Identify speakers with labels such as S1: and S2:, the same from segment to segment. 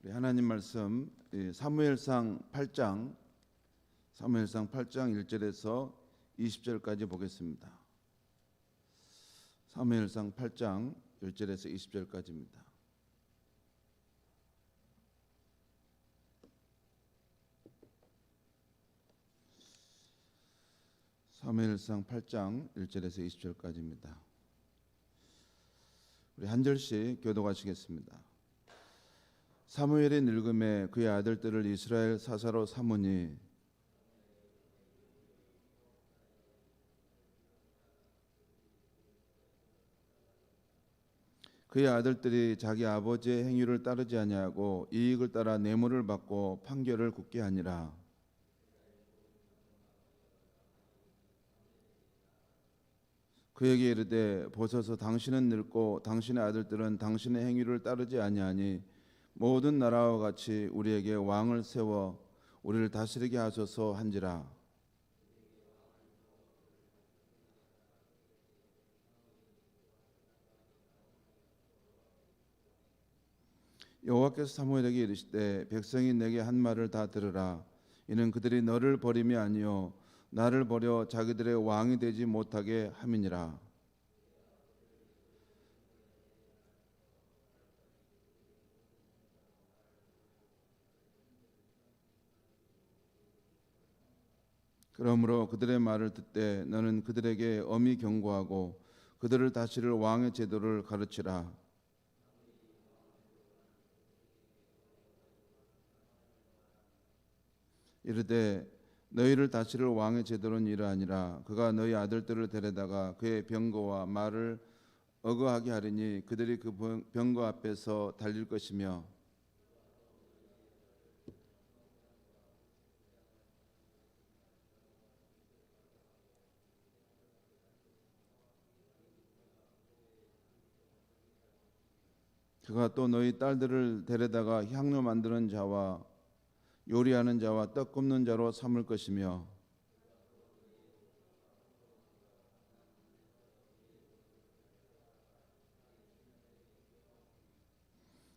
S1: 우리 하나님 말씀 사무엘상 8장 1절에서 20절까지 보겠습니다. 사무엘상 8장 1절에서 20절까지입니다. 사무엘상 8장 1절에서 20절까지입니다. 우리 한 절씩 교독하시겠습니다. 사무엘이 늙음에 그의 아들들을 이스라엘 사사로 삼으니 그의 아들들이 자기 아버지의 행위를 따르지 아니하고 이익을 따라 뇌물을 받고 판결을 굳게 하니라. 그에게 이르되 보소서, 당신은 늙고 당신의 아들들은 당신의 행위를 따르지 아니하니 모든 나라와 같이 우리에게 왕을 세워 우리를 다스리게 하소서 한지라. 여호와께서 사무엘에게 이르시되 백성이 내게 한 말을 다 들으라. 이는 그들이 너를 버림이 아니요 나를 버려 자기들의 왕이 되지 못하게 함이니라. 그러므로 그들의 말을 듣되 너는 그들에게 엄히 경고하고 그들을 다스릴 왕의 제도를 가르치라. 이르되 너희를 다스릴 왕의 제도는 이러하니라. 그가 너희 아들들을 데려다가 그의 병거와 말을 어거하게 하리니 그들이 그 병거 앞에서 달릴 것이며 그가 또 너희 딸들을 데려다가 향료 만드는 자와 요리하는 자와 떡 굽는 자로 삼을 것이며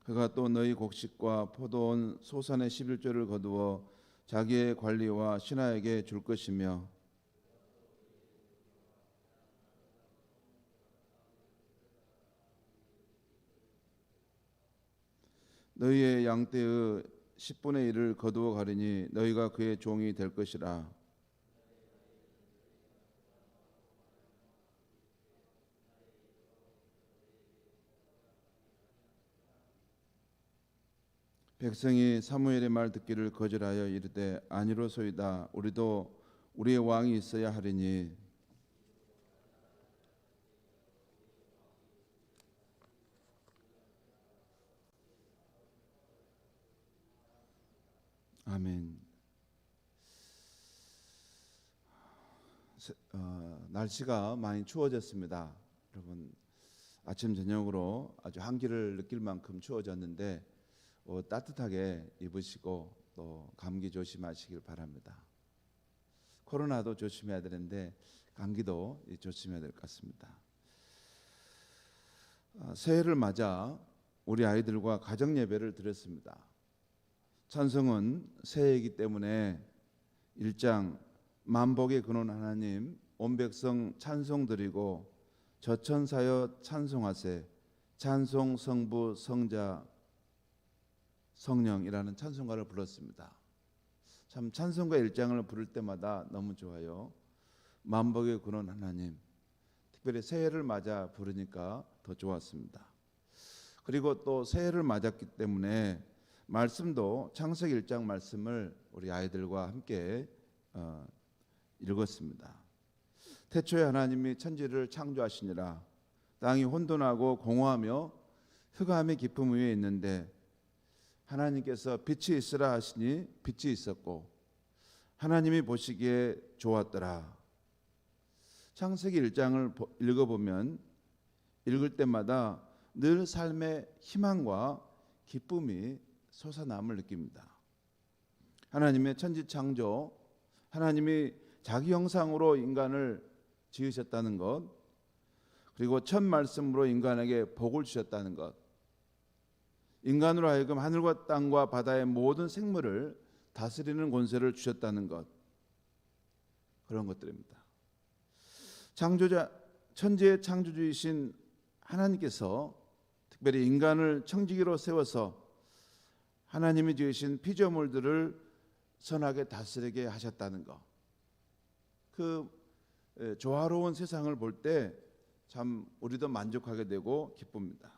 S1: 그가 또 너희 곡식과 포도원 소산의 11조를 거두어 자기의 관리와 신하에게 줄 것이며 너희의 양떼의 10분의 1을 거두어 가리니 너희가 그의 종이 될 것이라. 백성이 사무엘의 말 듣기를 거절하여 이르되 아니로소이다. 우리도 우리의 왕이 있어야 하리니 아멘. 날씨가 많이 추워졌습니다. 여러분 아침 저녁으로 아주 한기를 느낄 만큼 추워졌는데 따뜻하게 입으시고 또 감기 조심하시길 바랍니다. 코로나도 조심해야 되는데 감기도 조심해야 될 것 같습니다. 새해를 맞아 우리 아이들과 가정 예배를 드렸습니다. 찬송은 새해이기 때문에 1장 만복의 근원 하나님 온 백성 찬송 드리고 저천사여 찬송하세 찬송 성부 성자 성령이라는 찬송가를 불렀습니다. 참 찬송가 1장을 부를 때마다 너무 좋아요. 만복의 근원 하나님, 특별히 새해를 맞아 부르니까 더 좋았습니다. 그리고 또 새해를 맞았기 때문에 말씀도 창세기 1장 말씀을 우리 아이들과 함께 읽었습니다. 태초에 하나님이 천지를 창조하시니라. 땅이 혼돈하고 공허하며 흑암의 깊음 위에 있는데 하나님께서 빛이 있으라 하시니 빛이 있었고 하나님이 보시기에 좋았더라. 창세기 1장을 읽어보면 읽을 때마다 늘 삶의 희망과 기쁨이 솟아남을 느낍니다. 하나님의 천지 창조, 하나님이 자기 형상으로 인간을 지으셨다는 것, 그리고 첫 말씀으로 인간에게 복을 주셨다는 것, 인간으로 하여금 하늘과 땅과 바다의 모든 생물을 다스리는 권세를 주셨다는 것, 그런 것들입니다. 창조자, 천지의 창조주이신 하나님께서 특별히 인간을 청지기로 세워서 하나님이 지으신 피조물들을 선하게 다스리게 하셨다는 것, 그 조화로운 세상을 볼 때 참 우리도 만족하게 되고 기쁩니다.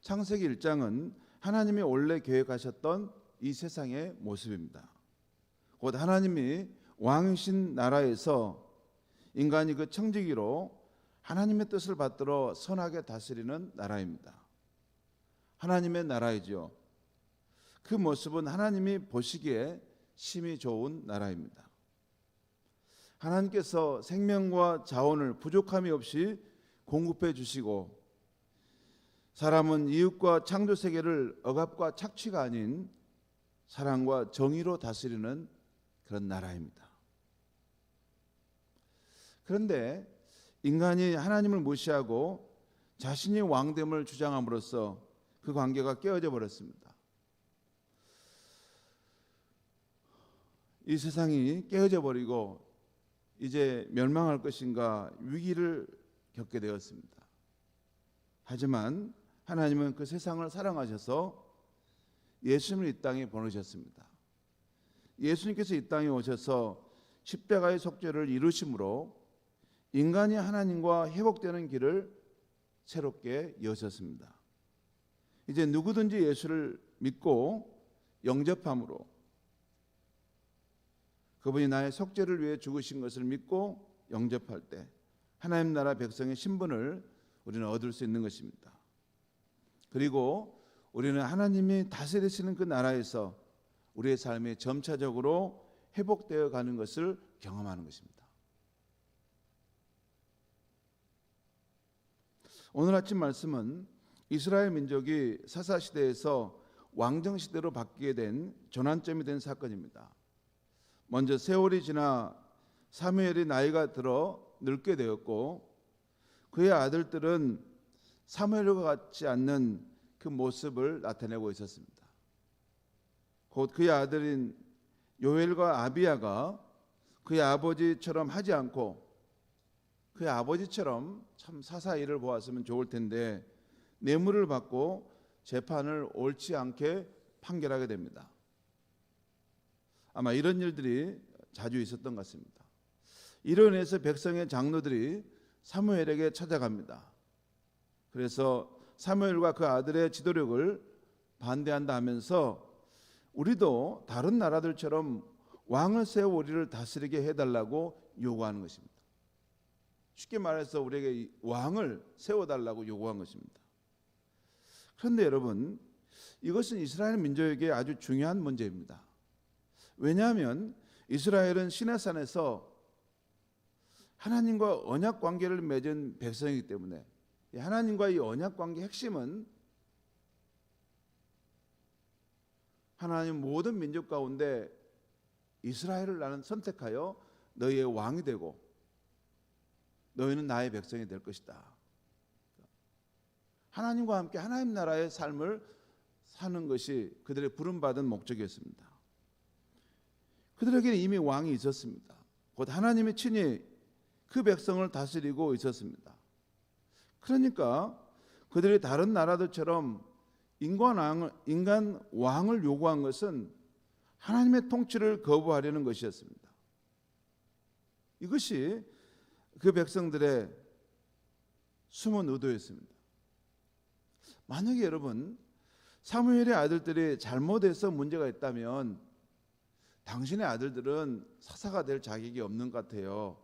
S1: 창세기 1장은 하나님이 원래 계획하셨던 이 세상의 모습입니다. 곧 하나님이 왕이신 나라에서 인간이 그 청지기로 하나님의 뜻을 받들어 선하게 다스리는 나라입니다. 하나님의 나라이죠. 그 모습은 하나님이 보시기에 심히 좋은 나라입니다. 하나님께서 생명과 자원을 부족함이 없이 공급해 주시고, 사람은 이웃과 창조 세계를 억압과 착취가 아닌 사랑과 정의로 다스리는 그런 나라입니다. 그런데 인간이 하나님을 무시하고 자신이 왕됨을 주장함으로써 그 관계가 깨어져 버렸습니다. 이 세상이 깨어져 버리고 이제 멸망할 것인가 위기를 겪게 되었습니다. 하지만 하나님은 그 세상을 사랑하셔서 예수님을 이 땅에 보내셨습니다. 예수님께서 이 땅에 오셔서 십자가의 속죄를 이루심으로 인간이 하나님과 회복되는 길을 새롭게 여셨습니다. 이제 누구든지 예수를 믿고 영접함으로, 그분이 나의 속죄를 위해 죽으신 것을 믿고 영접할 때 하나님 나라 백성의 신분을 우리는 얻을 수 있는 것입니다. 그리고 우리는 하나님이 다스리시는 그 나라에서 우리의 삶이 점차적으로 회복되어 가는 것을 경험하는 것입니다. 오늘 아침 말씀은 이스라엘 민족이 사사시대에서 왕정시대로 바뀌게 된 전환점이 된 사건입니다. 먼저 세월이 지나 사무엘이 나이가 들어 늙게 되었고, 그의 아들들은 사무엘과 같지 않는 그 모습을 나타내고 있었습니다. 곧 그의 아들인 요엘과 아비야가 그의 아버지처럼 하지 않고 그의 아버지처럼 참 사사일을 보았으면 좋을 텐데 뇌물을 받고 재판을 옳지 않게 판결하게 됩니다. 아마 이런 일들이 자주 있었던 것 같습니다. 이로 인해서 백성의 장로들이 사무엘에게 찾아갑니다. 그래서 사무엘과 그 아들의 지도력을 반대한다 하면서 우리도 다른 나라들처럼 왕을 세워 우리를 다스리게 해달라고 요구하는 것입니다. 쉽게 말해서 우리에게 왕을 세워달라고 요구한 것입니다. 그런데 여러분, 이것은 이스라엘 민족에게 아주 중요한 문제입니다. 왜냐하면 이스라엘은 시내산에서 하나님과 언약 관계를 맺은 백성이기 때문에, 하나님과 이 언약 관계의 핵심은 하나님 모든 민족 가운데 이스라엘을 나는 선택하여 너희의 왕이 되고 너희는 나의 백성이 될 것이다. 하나님과 함께 하나님 나라의 삶을 사는 것이 그들의 부름받은 목적이었습니다. 그들에게는 이미 왕이 있었습니다. 곧 하나님이 친히 그 백성을 다스리고 있었습니다. 그러니까 그들이 다른 나라들처럼 인간 왕을 요구한 것은 하나님의 통치를 거부하려는 것이었습니다. 이것이 그 백성들의 숨은 의도였습니다. 만약에 여러분, 사무엘의 아들들이 잘못해서 문제가 있다면 당신의 아들들은 사사가 될 자격이 없는 것 같아요.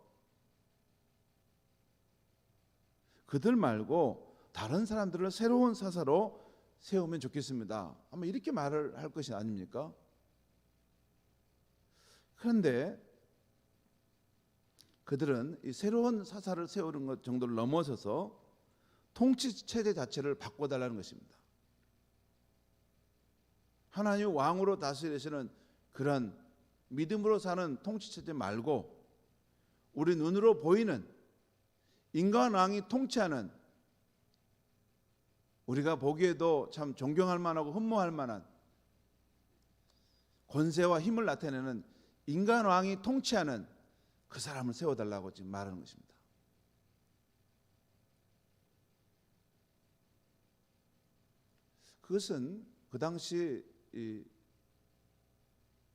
S1: 그들 말고 다른 사람들을 새로운 사사로 세우면 좋겠습니다. 아마 이렇게 말을 할 것이 아닙니까? 그런데 그들은 이 새로운 사사를 세우는 것 정도를 넘어서서 통치 체제 자체를 바꿔달라는 것입니다. 하나님 왕으로 다스리시는 그런 믿음으로 사는 통치 체제 말고 우리 눈으로 보이는 인간 왕이 통치하는 우리가 보기에도 참 존경할 만하고 흠모할 만한 권세와 힘을 나타내는 인간 왕이 통치하는 그 사람을 세워달라고 지금 말하는 것입니다. 그것은 그 당시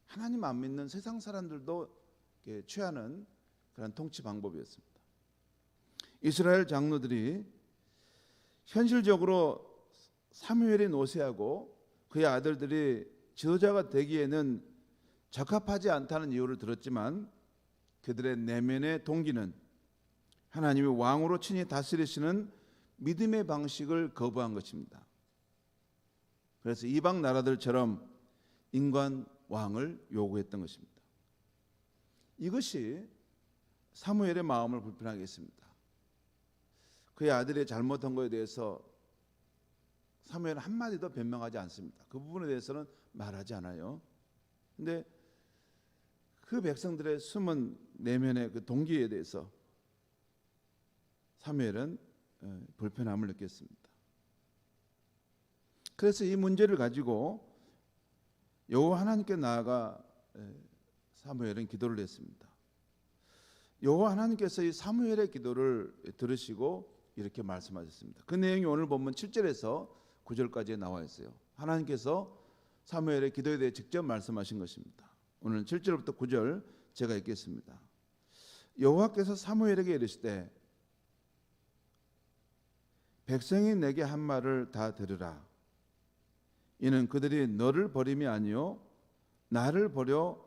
S1: 하나님 안 믿는 세상 사람들도 취하는 그런 통치 방법이었습니다. 이스라엘 장로들이 현실적으로 사무엘이 노쇠하고 그의 아들들이 지도자가 되기에는 적합하지 않다는 이유를 들었지만 그들의 내면의 동기는 하나님이 왕으로 친히 다스리시는 믿음의 방식을 거부한 것입니다. 그래서 이방 나라들처럼 인간 왕을 요구했던 것입니다. 이것이 사무엘의 마음을 불편하게 했습니다. 그의 아들이 잘못한 것에 대해서 사무엘은 한마디도 변명하지 않습니다. 그 부분에 대해서는 말하지 않아요. 그런데 그 백성들의 숨은 내면의 그 동기에 대해서 사무엘은 불편함을 느꼈습니다. 그래서 이 문제를 가지고 여호와 하나님께 나아가 사무엘은 기도를 했습니다. 여호와 하나님께서 이 사무엘의 기도를 들으시고 이렇게 말씀하셨습니다. 그 내용이 오늘 본문 7절에서 9절까지 나와 있어요. 하나님께서 사무엘의 기도에 대해 직접 말씀하신 것입니다. 오늘 7절부터 9절 제가 읽겠습니다. 여호와께서 사무엘에게 이르시되 백성이 내게 한 말을 다 들으라. 이는 그들이 너를 버림이 아니요 나를 버려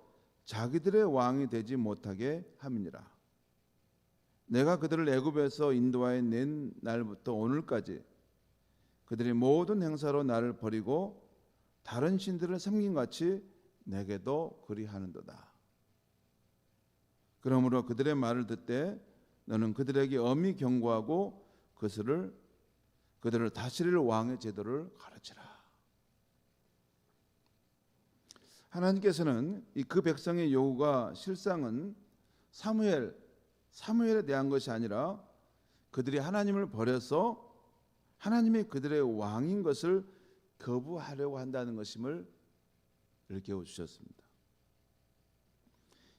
S1: 자기들의 왕이 되지 못하게 함이니라. 내가 그들을 애굽에서 인도하여 낸 날부터 오늘까지 그들이 모든 행사로 나를 버리고 다른 신들을 섬김같이 내게도 그리하는도다. 그러므로 그들의 말을 듣되 너는 그들에게 엄히 경고하고 그들을 다스릴 왕의 제도를 가르치라. 하나님께서는 그 백성의 요구가 실상은 사무엘에 대한 것이 아니라 그들이 하나님을 버려서 하나님이 그들의 왕인 것을 거부하려고 한다는 것임을 일깨워 주셨습니다.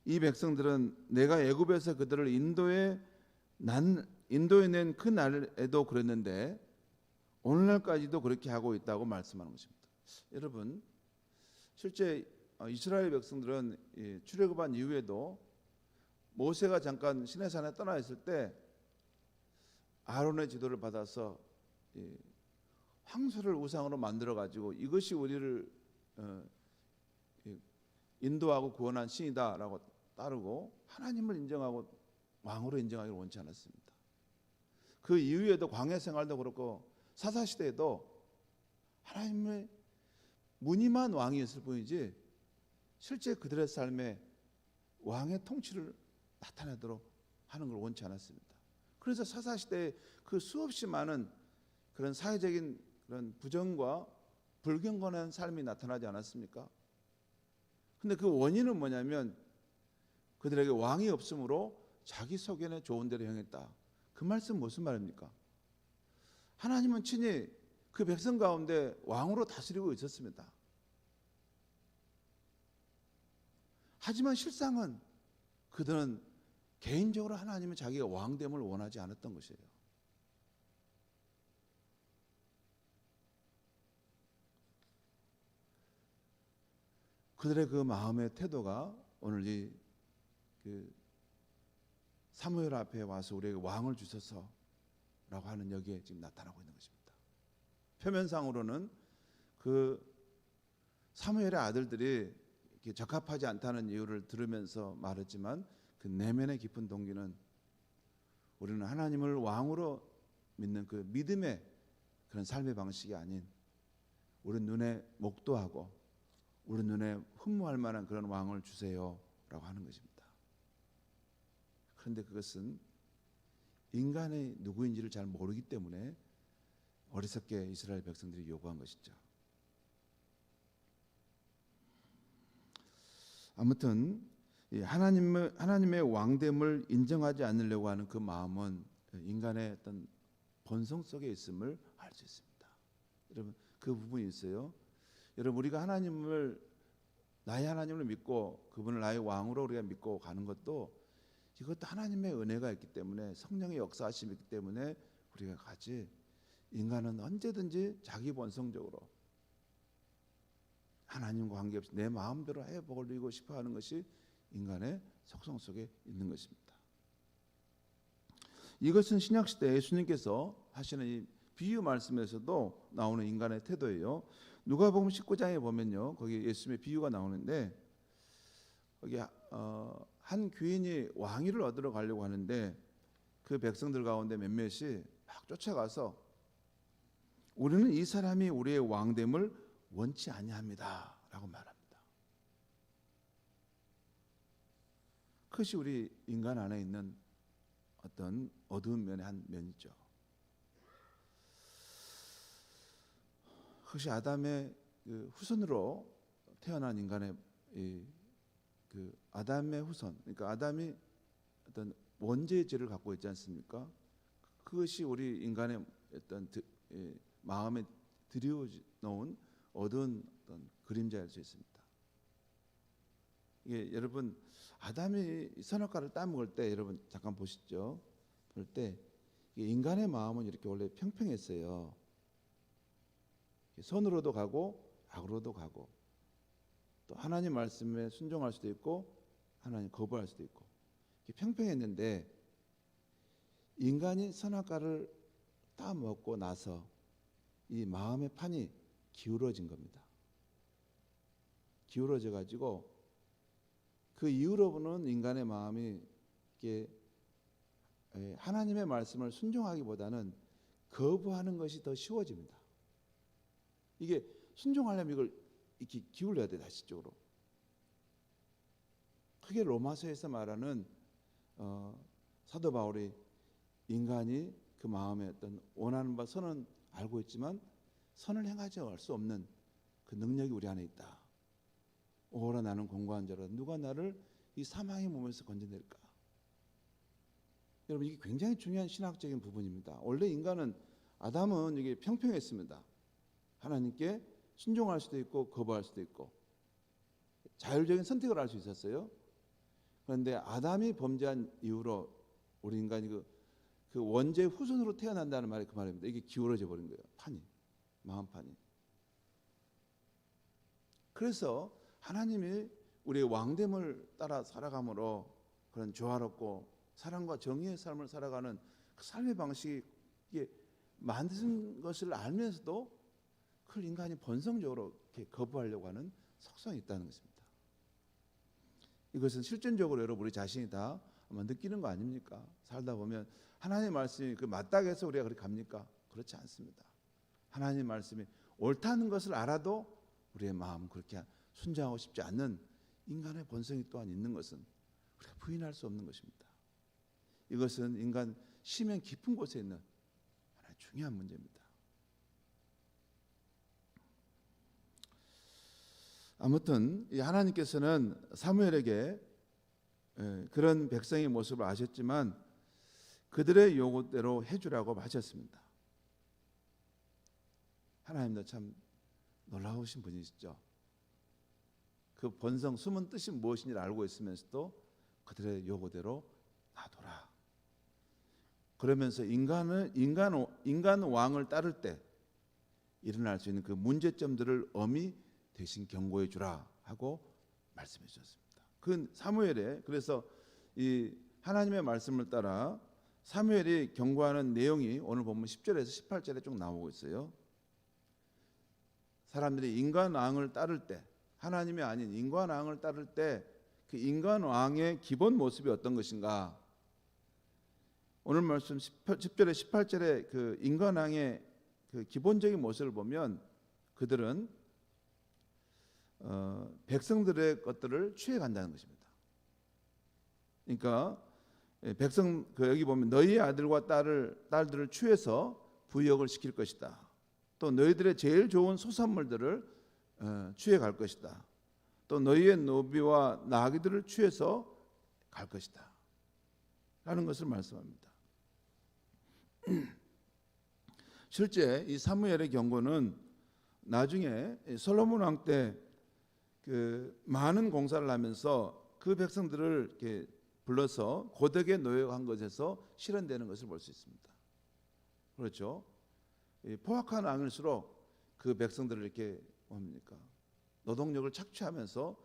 S1: 이 백성들은 내가 애굽에서 그들을 인도에 낸 그 날에도 그랬는데 오늘날까지도 그렇게 하고 있다고 말씀하는 것입니다. 여러분, 실제 이스라엘 백성들은 출애굽한 이후에도 모세가 잠깐 시내산에 떠나 있을 때 아론의 지도를 받아서 황소를 우상으로 만들어 가지고 이것이 우리를 인도하고 구원한 신이다라고 따르고 하나님을 인정하고 왕으로 인정하기를 원치 않았습니다. 그 이후에도 광야 생활도 그렇고 사사시대에도 하나님의 무늬만 왕이었을 뿐이지 실제 그들의 삶에 왕의 통치를 나타내도록 하는 걸 원치 않았습니다. 그래서 사사시대에 그 수없이 많은 그런 사회적인 그런 부정과 불경건한 삶이 나타나지 않았습니까? 근데 그 원인은 뭐냐면 그들에게 왕이 없으므로 자기 소견에 좋은 대로 행했다. 그 말씀 무슨 말입니까? 하나님은 친히 그 백성 가운데 왕으로 다스리고 있었습니다. 하지만 실상은 그들은 개인적으로 하나님은 자기가 왕됨을 원하지 않았던 것이에요. 그들의 그 마음의 태도가 오늘 그 사무엘 앞에 와서 우리에게 왕을 주소서라고 하는 여기에 지금 나타나고 있는 것입니다. 표면상으로는 그 사무엘의 아들들이 적합하지 않다는 이유를 들으면서 말했지만 그 내면의 깊은 동기는 우리는 하나님을 왕으로 믿는 그 믿음의 그런 삶의 방식이 아닌 우리 눈에 목도하고 우리 눈에 흠모할 만한 그런 왕을 주세요라고 하는 것입니다. 그런데 그것은 인간의 누구인지를 잘 모르기 때문에 어리석게 이스라엘 백성들이 요구한 것이죠. 아무튼 하나님의 왕됨을 인정하지 않으려고 하는 그 마음은 인간의 어떤 본성 속에 있음을 알 수 있습니다. 여러분 그 부분이 있어요. 여러분 우리가 나의 하나님을 믿고 그분을 나의 왕으로 우리가 믿고 가는 것도 이것도 하나님의 은혜가 있기 때문에 성령의 역사하심이 있기 때문에 우리가 가지. 인간은 언제든지 자기 본성적으로 하나님과 관계없이 내 마음대로 해보려고 싶어하는 것이 인간의 속성 속에 있는 것입니다. 이것은 신약시대 예수님께서 하시는 이 비유 말씀에서도 나오는 인간의 태도예요. 누가복음 19장에 보면요, 거기 예수님의 비유가 나오는데 거기 한 귀인이 왕위를 얻으러 가려고 하는데 그 백성들 가운데 몇몇이 막 쫓아가서 우리는 이 사람이 우리의 왕됨을 원치 아니합니다 라고 말합니다. 그것이 우리 인간 안에 있는 어떤 어두운 면의 한 면이죠. 그것이 아담의 그 후손으로 태어난 인간의 그 아담의 후손, 그러니까 아담이 어떤 원죄의 죄를 갖고 있지 않습니까? 그것이 우리 인간의 어떤 마음에 들여놓은 어두운 어떤 그림자일 수 있습니다. 이게 여러분 아담이 선악과를 따먹을 때 여러분 잠깐 보시죠. 볼 때 인간의 마음은 이렇게 원래 평평했어요. 선으로도 가고 악으로도 가고 또 하나님 말씀에 순종할 수도 있고 하나님 거부할 수도 있고 평평했는데 인간이 선악과를 따먹고 나서 이 마음의 판이 기울어진 겁니다. 기울어져 가지고 그 이후로는 인간의 마음이 이게 하나님의 말씀을 순종하기보다는 거부하는 것이 더 쉬워집니다. 이게 순종하려면 이걸 이렇게 기울여야 돼, 다시 쪽으로. 그게 로마서에서 말하는 사도 바울이 인간이 그 마음에 어떤 원하는 바 선은 알고 있지만 선을 행하지 할 수 없는 그 능력이 우리 안에 있다. 오호라 나는 공고한 자라 누가 나를 이 사망의 몸에서 건져낼까? 여러분 이게 굉장히 중요한 신학적인 부분입니다. 원래 인간은 아담은 이게 평평했습니다. 하나님께 순종할 수도 있고 거부할 수도 있고 자율적인 선택을 할 수 있었어요. 그런데 아담이 범죄한 이후로 우리 인간이 그 원죄 후손으로 태어난다는 말이 그 말입니다. 이게 기울어져 버린 거예요. 판이, 마음판이. 그래서 하나님이 우리의 왕됨을 따라 살아감으로 그런 조화롭고 사랑과 정의의 삶을 살아가는 그 삶의 방식이 만든 것을 알면서도 그걸 인간이 본성적으로 이렇게 거부하려고 하는 속성이 있다는 것입니다. 이것은 실존적으로 여러분 우리 자신이 다 아마 느끼는 거 아닙니까? 살다 보면 하나님의 말씀이 그 맞닥에서 우리가 그렇게 갑니까? 그렇지 않습니다. 하나님의 말씀이 옳다는 것을 알아도 우리의 마음은 그렇게 순종하고 싶지 않는 인간의 본성이 또한 있는 것은 우리가 부인할 수 없는 것입니다. 이것은 인간 심연 깊은 곳에 있는 하나의 중요한 문제입니다. 아무튼 이 하나님께서는 사무엘에게 그런 백성의 모습을 아셨지만 그들의 요구대로 해주라고 하셨습니다. 하나님도 참 놀라우신 분이시죠. 그 본성 숨은 뜻이 무엇인지를 알고 있으면서도 그들의 요구대로 놔둬라. 그러면서 인간 왕을 따를 때 일어날 수 있는 그 문제점들을 엄히 대신 경고해 주라 하고 말씀해 주셨습니다. 그 사무엘에 그래서 이 하나님의 말씀을 따라 사무엘이 경고하는 내용이 오늘 보면 10절에서 18절에 쭉 나오고 있어요. 사람들이 인간 왕을 따를 때 하나님이 아닌 인간 왕을 따를 때 그 인간 왕의 기본 모습이 어떤 것인가? 오늘 말씀 10절에 18절에 그 인간 왕의 그 기본적인 모습을 보면 그들은 백성들의 것들을 취해 간다는 것입니다. 그러니까 여기 보면 너희의 아들과 딸들을 취해서 부역을 시킬 것이다. 또 너희들의 제일 좋은 소산물들을 취해 갈 것이다. 또 너희의 노비와 나귀들을 취해서 갈 것이다. 라는 것을 말씀합니다. 실제 이 사무엘의 경고는 나중에 솔로몬 왕 때 그 많은 공사를 하면서 그 백성들을 이렇게 불러서 고덕에 노역한 것에서 실현되는 것을 볼 수 있습니다. 그렇죠? 포악한 왕일수록 그 백성들을 이렇게 뭡니까? 노동력을 착취하면서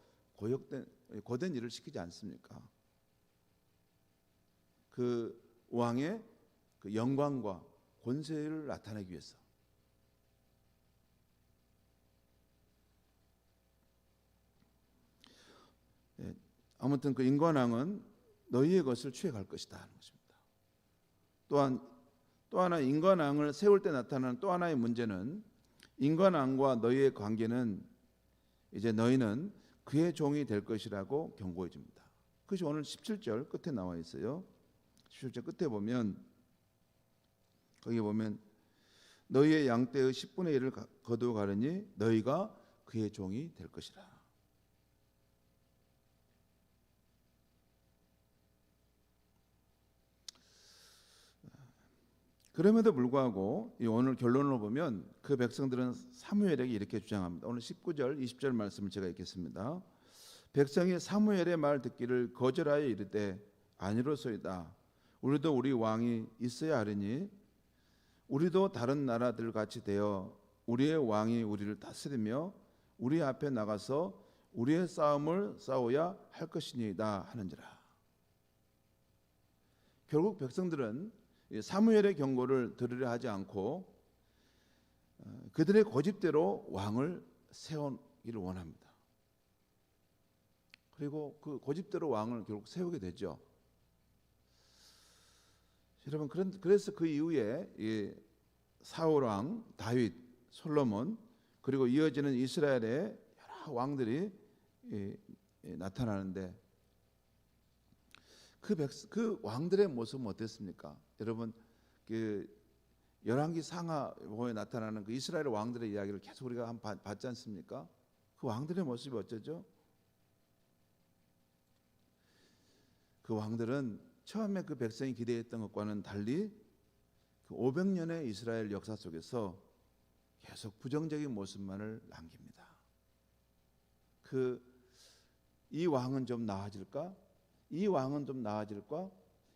S1: 고된 일을 시키지 않습니까? 그 왕의 그 영광과 권세를 나타내기 위해서. 아무튼 그 인관왕은 너희의 것을 취해갈 것이다 하는 것입니다. 또 하나 인관왕을 세울 때 나타나는 또 하나의 문제는 인관왕과 너희의 관계는 이제 너희는 그의 종이 될 것이라고 경고해 줍니다. 그것이 오늘 17절 끝에 나와 있어요. 17절 끝에 보면 거기 보면 너희의 양떼의 10분의 1을 거두어 가려니 너희가 그의 종이 될 것이라. 그럼에도 불구하고 오늘 결론을 보면 그 백성들은 사무엘에게 이렇게 주장합니다. 오늘 19절 20절 말씀을 제가 읽겠습니다. 백성이 사무엘의 말 듣기를 거절하여 이르되 아니로소이다. 우리도 우리 왕이 있어야 하리니 우리도 다른 나라들 같이 되어 우리의 왕이 우리를 다스리며 우리 앞에 나가서 우리의 싸움을 싸워야 할 것이니이다 하는지라. 결국 백성들은 사무엘의 경고를 들으려 하지 않고 그들의 고집대로 왕을 세우기를 원합니다. 그리고 그 고집대로 왕을 결국 세우게 되죠. 여러분, 그래서 그 이후에 사울 왕, 다윗, 솔로몬, 그리고 이어지는 이스라엘의 여러 왕들이 나타나는데 그 왕들의 모습은 어땠습니까? 여러분, 그 열왕기 상하호에 나타나는 그 이스라엘 왕들의 이야기를 계속 우리가 한번 봤지 않습니까? 그 왕들의 모습이 어쩌죠? 그 왕들은 처음에 그 백성이 기대했던 것과는 달리 그 500년의 이스라엘 역사 속에서 계속 부정적인 모습만을 남깁니다. 이 왕은 좀 나아질까? 이 왕은 좀 나아질까?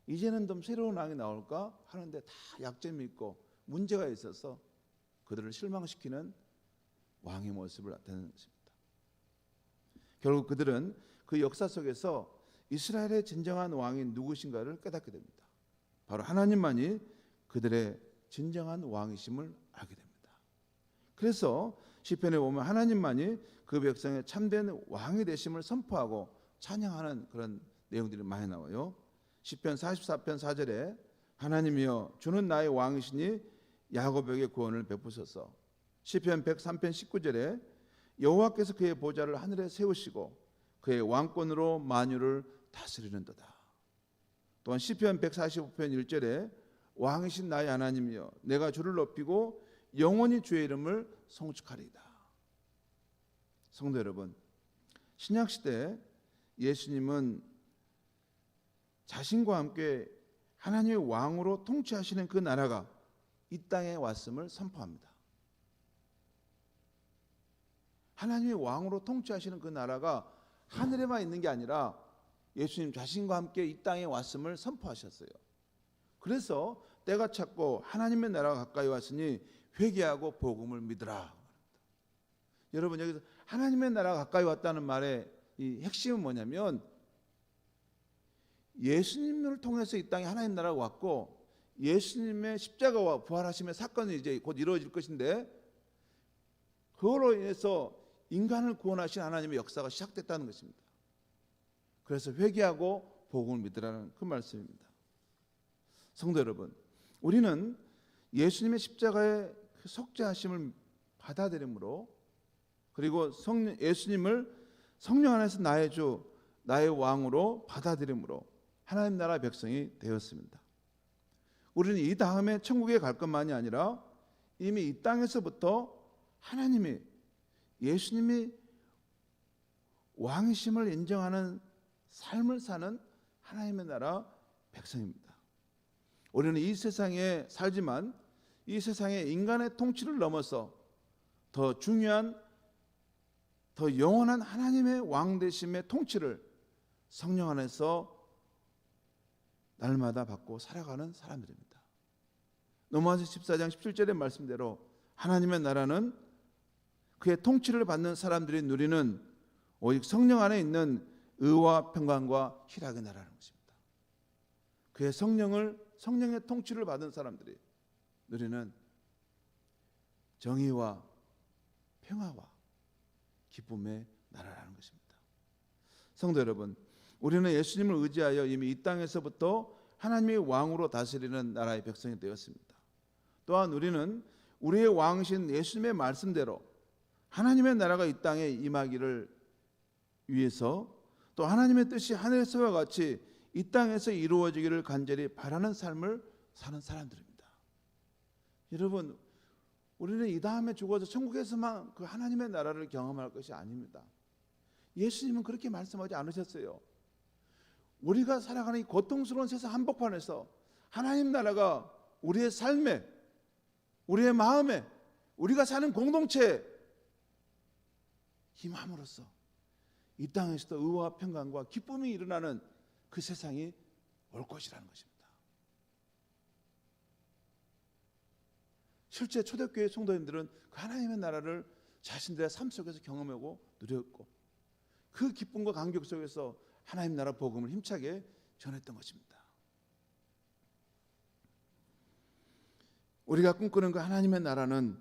S1: 이제는 좀 새로운 왕이 나올까? 하는데 다 약점이 있고 문제가 있어서 그들을 실망시키는 왕의 모습을 나타내는 것입니다. 결국 그들은 그 역사 속에서 이스라엘의 진정한 왕이 누구신가를 깨닫게 됩니다. 바로 하나님만이 그들의 진정한 왕이심을 알게 됩니다. 그래서 시편에 보면 하나님만이 그 백성의 참된 왕이 되심을 선포하고 찬양하는 그런 내용들이 많이 나와요. 시편 44편 4절에 하나님이여 주는 나의 왕이시니 야곱에게 구원을 베푸소서. 시편 103편 19절에 여호와께서 그의 보좌를 하늘에 세우시고 그의 왕권으로 만유를 다스리는도다. 또한 시편 145편 1절에 왕이신 나의 하나님이여 내가 주를 높이고 영원히 주의 이름을 송축하리이다. 성도 여러분, 신약시대 예수님은 자신과 함께 하나님의 왕으로 통치하시는 그 나라가 이 땅에 왔음을 선포합니다. 하나님의 왕으로 통치하시는 그 나라가 하늘에만 있는 게 아니라 예수님 자신과 함께 이 땅에 왔음을 선포하셨어요. 그래서 때가 찼고 하나님의 나라가 가까이 왔으니 회개하고 복음을 믿으라. 여러분, 여기서 하나님의 나라가 가까이 왔다는 말의 이 핵심은 뭐냐면 예수님을 통해서 이 땅에 하나님 나라가 왔고 예수님의 십자가와 부활하심의 사건이 이제 곧 이루어질 것인데 그걸로 인해서 인간을 구원하신 하나님의 역사가 시작됐다는 것입니다. 그래서 회개하고 복음을 믿으라는 그 말씀입니다. 성도 여러분, 우리는 예수님의 십자가의 그 속죄하심을 받아들임으로 그리고 예수님을 성령 안에서 나의 주, 나의 왕으로 받아들임으로 하나님 나라 백성이 되었습니다. 우리는 이 다음에 천국에 갈 것만이 아니라 이미 이 땅에서부터 하나님이 예수님이 왕이심을 인정하는 삶을 사는 하나님의 나라 백성입니다. 우리는 이 세상에 살지만 이 세상에 인간의 통치를 넘어서 더 중요한, 더 영원한 하나님의 왕 되심의 통치를 성령 안에서 날마다 받고 살아가는 사람들입니다. 로마서 14장 17절의 말씀대로 하나님의 나라는 그의 통치를 받는 사람들이 누리는 오직 성령 안에 있는 의와 평강과 희락의 나라는 것입니다. 그의 성령의 통치를 받은 사람들이 누리는 정의와 평화와 기쁨의 나라라는 것입니다. 성도 여러분, 우리는 예수님을 의지하여 이미 이 땅에서부터 하나님의 왕으로 다스리는 나라의 백성이 되었습니다. 또한 우리는 우리의 왕이신 예수님의 말씀대로 하나님의 나라가 이 땅에 임하기를 위해서 또 하나님의 뜻이 하늘에서와 같이 이 땅에서 이루어지기를 간절히 바라는 삶을 사는 사람들입니다. 여러분, 우리는 이 다음에 죽어서 천국에서만 그 하나님의 나라를 경험할 것이 아닙니다. 예수님은 그렇게 말씀하지 않으셨어요. 우리가 살아가는 이 고통스러운 세상 한복판에서 하나님 나라가 우리의 삶에, 우리의 마음에, 우리가 사는 공동체에 임함으로써 이 땅에서도 의와 평강과 기쁨이 일어나는 그 세상이 올 것이라는 것입니다. 실제 초대교회 성도님들은 그 하나님의 나라를 자신들의 삶 속에서 경험하고 누렸고 그 기쁨과 감격 속에서 하나님 나라 복음을 힘차게 전했던 것입니다. 우리가 꿈꾸는 그 하나님의 나라는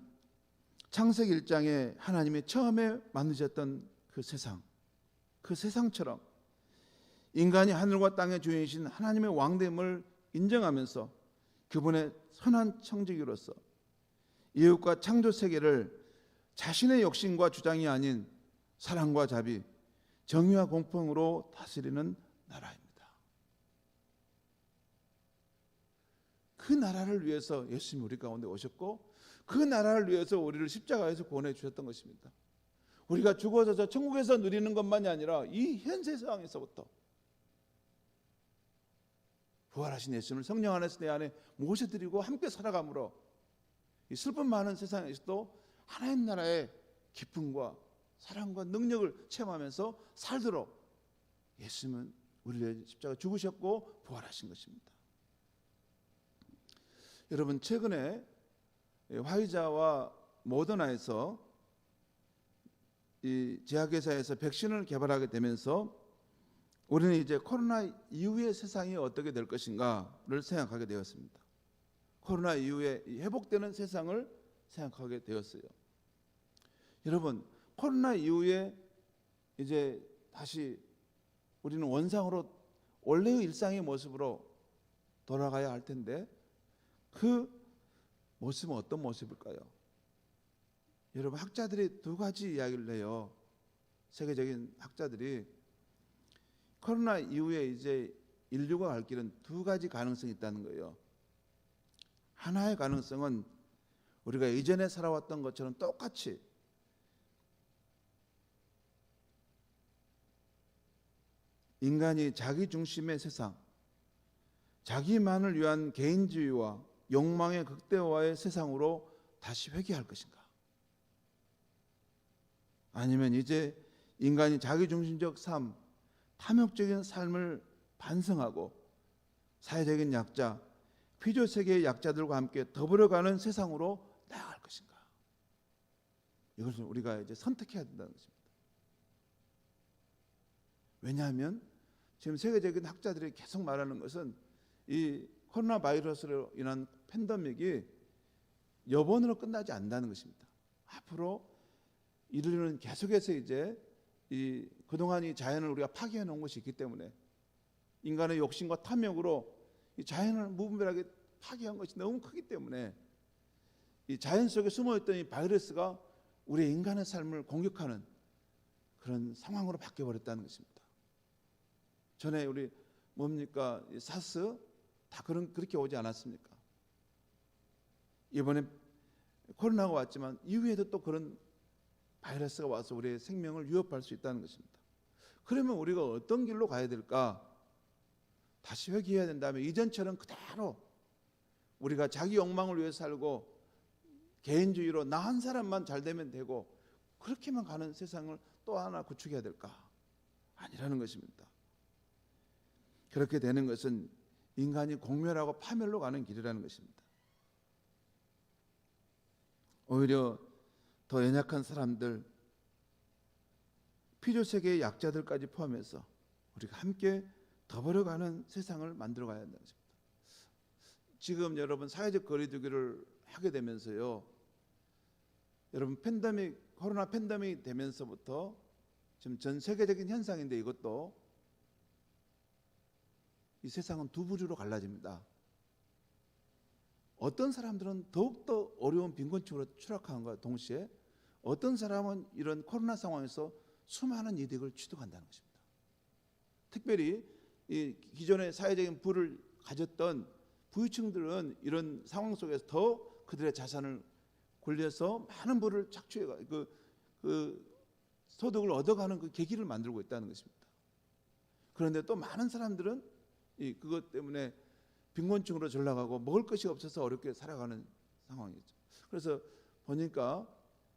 S1: 창세기 1장에 하나님이 처음에 만드셨던 그 세상처럼 인간이 하늘과 땅의 주인이신 하나님의 왕됨을 인정하면서 그분의 선한 청지기로서 이웃과 창조 세계를 자신의 욕심과 주장이 아닌 사랑과 자비, 정의와 공평으로 다스리는 나라입니다. 그 나라를 위해서 예수님이 우리 가운데 오셨고 그 나라를 위해서 우리를 십자가에서 구원해 주셨던 것입니다. 우리가 죽어서 저 천국에서 누리는 것만이 아니라 이 현 세상에서부터 부활하신 예수님을 성령 안에서 내 안에 모셔드리고 함께 살아감으로 이 슬픔 많은 세상에서도 하나님 나라의 기쁨과 사랑과 능력을 체험하면서 살도록 예수님은 우리를 십자가 죽으셨고 부활하신 것입니다. 여러분, 최근에 화이자와 모더나에서 이 제약회사에서 백신을 개발하게 되면서 우리는 이제 코로나 이후의 세상이 어떻게 될 것인가를 생각하게 되었습니다. 코로나 이후에 회복되는 세상을 생각하게 되었어요. 여러분, 코로나 이후에 이제 다시 우리는 원상으로 원래의 일상의 모습으로 돌아가야 할 텐데 그 모습은 어떤 모습일까요? 여러분, 학자들이 두 가지 이야기를 해요. 세계적인 학자들이 코로나 이후에 이제 인류가 갈 길은 두 가지 가능성이 있다는 거예요. 하나의 가능성은 우리가 이전에 살아왔던 것처럼 똑같이 인간이 자기 중심의 세상, 자기만을 위한 개인주의와 욕망의 극대화의 세상으로 다시 회귀할 것인가? 아니면 이제 인간이 자기중심적 삶, 탐욕적인 삶을 반성하고 사회적인 약자, 피조세계의 약자들과 함께 더불어가는 세상으로 나아갈 것인가? 이것을 우리가 이제 선택해야 된다는 것입니다. 왜냐하면 지금 세계적인 학자들이 계속 말하는 것은 이 코로나 바이러스로 인한 팬데믹이 여번으로 끝나지 않는다는 것입니다. 앞으로 이르는 계속해서 이제 이 그동안 이 자연을 우리가 파괴해 놓은 것이 있기 때문에 인간의 욕심과 탐욕으로 이 자연을 무분별하게 파괴한 것이 너무 크기 때문에 이 자연 속에 숨어있던 이 바이러스가 우리 인간의 삶을 공격하는 그런 상황으로 바뀌어버렸다는 것입니다. 전에 우리 뭡니까? 사스 다 그렇게 오지 않았습니까? 이번에 코로나가 왔지만 이후에도 또 그런 바이러스가 와서 우리의 생명을 위협할 수 있다는 것입니다. 그러면 우리가 어떤 길로 가야 될까? 다시 회귀해야 된다면 이전처럼 그대로 우리가 자기 욕망을 위해 살고 개인주의로 나 한 사람만 잘 되면 되고 그렇게만 가는 세상을 또 하나 구축해야 될까? 아니라는 것입니다. 그렇게 되는 것은 인간이 공멸하고 파멸로 가는 길이라는 것입니다. 오히려 더 연약한 사람들, 피조세계의 약자들까지 포함해서 우리가 함께 더불어가는 세상을 만들어가야 한다는 것입니다. 지금 여러분 사회적 거리두기를 하게 되면서요, 여러분 코로나 팬데믹 되면서부터 지금 전 세계적인 현상인데, 이것도 이 세상은 두 부류로 갈라집니다. 어떤 사람들은 더욱더 어려운 빈곤층으로 추락하는과 동시에 어떤 사람은 이런 코로나 상황에서 수많은 이득을 취득한다는 것입니다. 특별히 이 기존의 사회적인 부를 가졌던 부유층들은 이런 상황 속에서 더 그들의 자산을 굴려서 많은 부를 착취해 그 소득을 얻어가는 그 계기를 만들고 있다는 것입니다. 그런데 또 많은 사람들은 그것 때문에 빈곤층으로 전락하고 먹을 것이 없어서 어렵게 살아가는 상황이죠. 그래서 보니까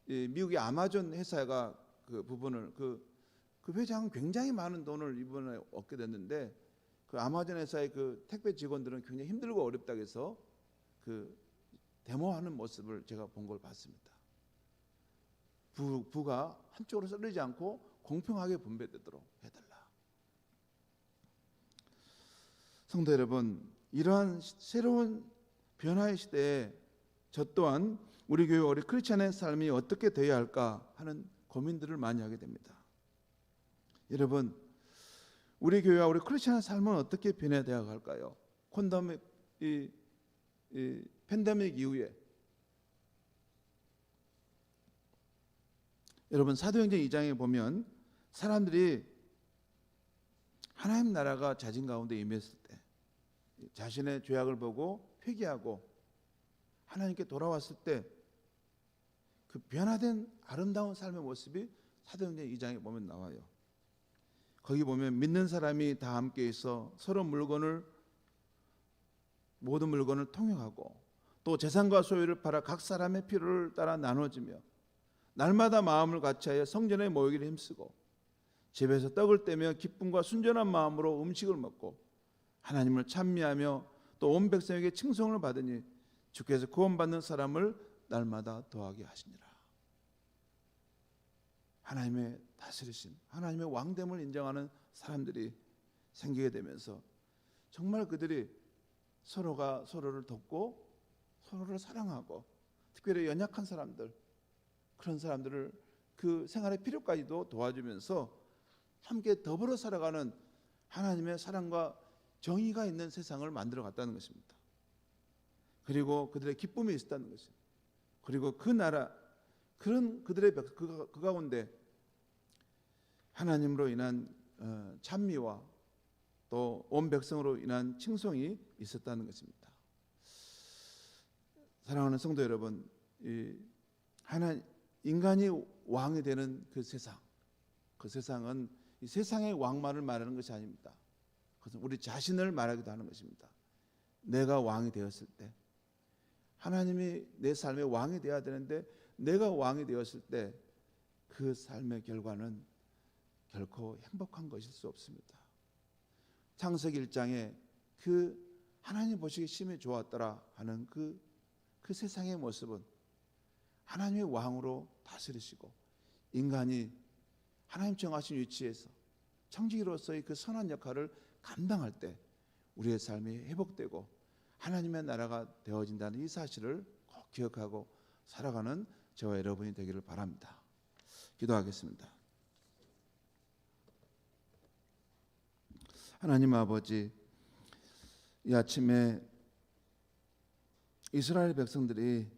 S1: 미국의 아마존 회사가 그 부분을 그 회장은 굉장히 많은 돈을 이번에 얻게 됐는데, 그 아마존 회사의 그 택배 직원들은 굉장히 힘들고 어렵다고 해서 그 데모하는 모습을 제가 본 걸 봤습니다. 부가 한쪽으로 쏠리지 않고 공평하게 분배되도록 해달라. 성도 여러분, 이러한 새로운 변화의 시대에 저 또한 우리 교회 우리 크리스찬의 삶이 어떻게 되어야 할까 하는 고민들을 많이 하게 됩니다. 여러분, 우리 교회와 우리 크리스찬의 삶은 어떻게 변해야 할까요? 팬데믹 이후에 여러분 사도행전 2장에 보면 사람들이 하나님 나라가 자진 가운데 임했을 때 자신의 죄악을 보고 회개하고 하나님께 돌아왔을 때 그 변화된 아름다운 삶의 모습이 사도행전 2장에 보면 나와요. 거기 보면 믿는 사람이 다 함께 있어 서로 모든 물건을 통용하고 또 재산과 소유를 팔아 각 사람의 필요를 따라 나눠지며 날마다 마음을 같이하여 성전에 모이기를 힘쓰고 집에서 떡을 떼며 기쁨과 순전한 마음으로 음식을 먹고 하나님을 찬미하며 또 온 백성에게 칭송을 받으니 주께서 구원받는 사람을 날마다 더하게 하시니라. 하나님의 다스리심, 하나님의 왕됨을 인정하는 사람들이 생기게 되면서 정말 그들이 서로가 서로를 돕고 서로를 사랑하고 특별히 연약한 사람들, 그런 사람들을 그 생활의 필요까지도 도와주면서 함께 더불어 살아가는 하나님의 사랑과 정의가 있는 세상을 만들어 갔다는 것입니다. 그리고 그들의 기쁨이 있었다는 것입니다. 그리고 그 나라, 그런 그들의 그 가운데 하나님으로 인한 찬미와 또 온 백성으로 인한 칭송이 있었다는 것입니다. 사랑하는 성도 여러분, 인간이 왕이 되는 그 세상은 이 세상의 왕만을 말하는 것이 아닙니다. 그것은 우리 자신을 말하기도 하는 것입니다. 내가 왕이 되었을 때, 하나님이 내 삶의 왕이 되어야 되는데 내가 왕이 되었을 때 그 삶의 결과는 결코 행복한 것일 수 없습니다. 창세기 1장에 그 하나님 보시기에 심히 좋았더라 하는 그 세상의 모습은 하나님의 왕으로 다스리시고 인간이 하나님 정하신 위치에서 청지기로서의 그 선한 역할을 감당할 때 우리의 삶이 회복되고 하나님의 나라가 되어진다는 이 사실을 꼭 기억하고 살아가는 저와 여러분이 되기를 바랍니다. 기도하겠습니다. 하나님 아버지, 이 아침에 이스라엘 백성들이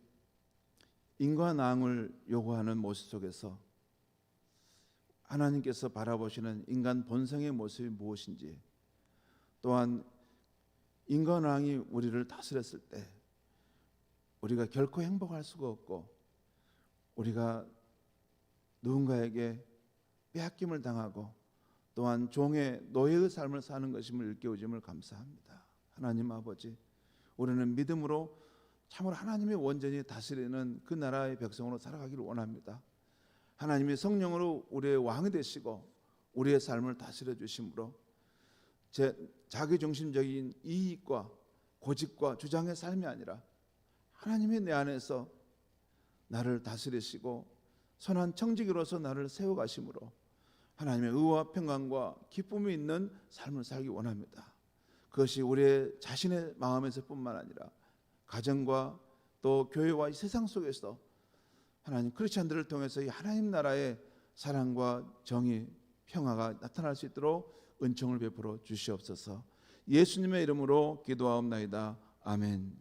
S1: 인과 낭을 요구하는 모습 속에서 하나님께서 바라보시는 인간 본성의 모습이 무엇인지, 또한 인간 왕이 우리를 다스렸을 때 우리가 결코 행복할 수가 없고 우리가 누군가에게 빼앗김을 당하고 또한 종의 노예의 삶을 사는 것임을 일깨워줌을 감사합니다. 하나님 아버지, 우리는 믿음으로 참으로 하나님의 온전히 다스리는 그 나라의 백성으로 살아가기를 원합니다. 하나님의 성령으로 우리의 왕이 되시고 우리의 삶을 다스려 주심으로 자기중심적인 이익과 고집과 주장의 삶이 아니라 하나님이 내 안에서 나를 다스리시고 선한 청지기로서 나를 세워가심으로 하나님의 의와 평강과 기쁨이 있는 삶을 살기 원합니다. 그것이 우리의 자신의 마음에서 뿐만 아니라 가정과 또 교회와 이 세상 속에서 하나님 크리스찬들을 통해서 이 하나님 나라의 사랑과 정의, 평화가 나타날 수 있도록 은총을 베풀어 주시옵소서. 예수님의 이름으로 기도하옵나이다. 아멘.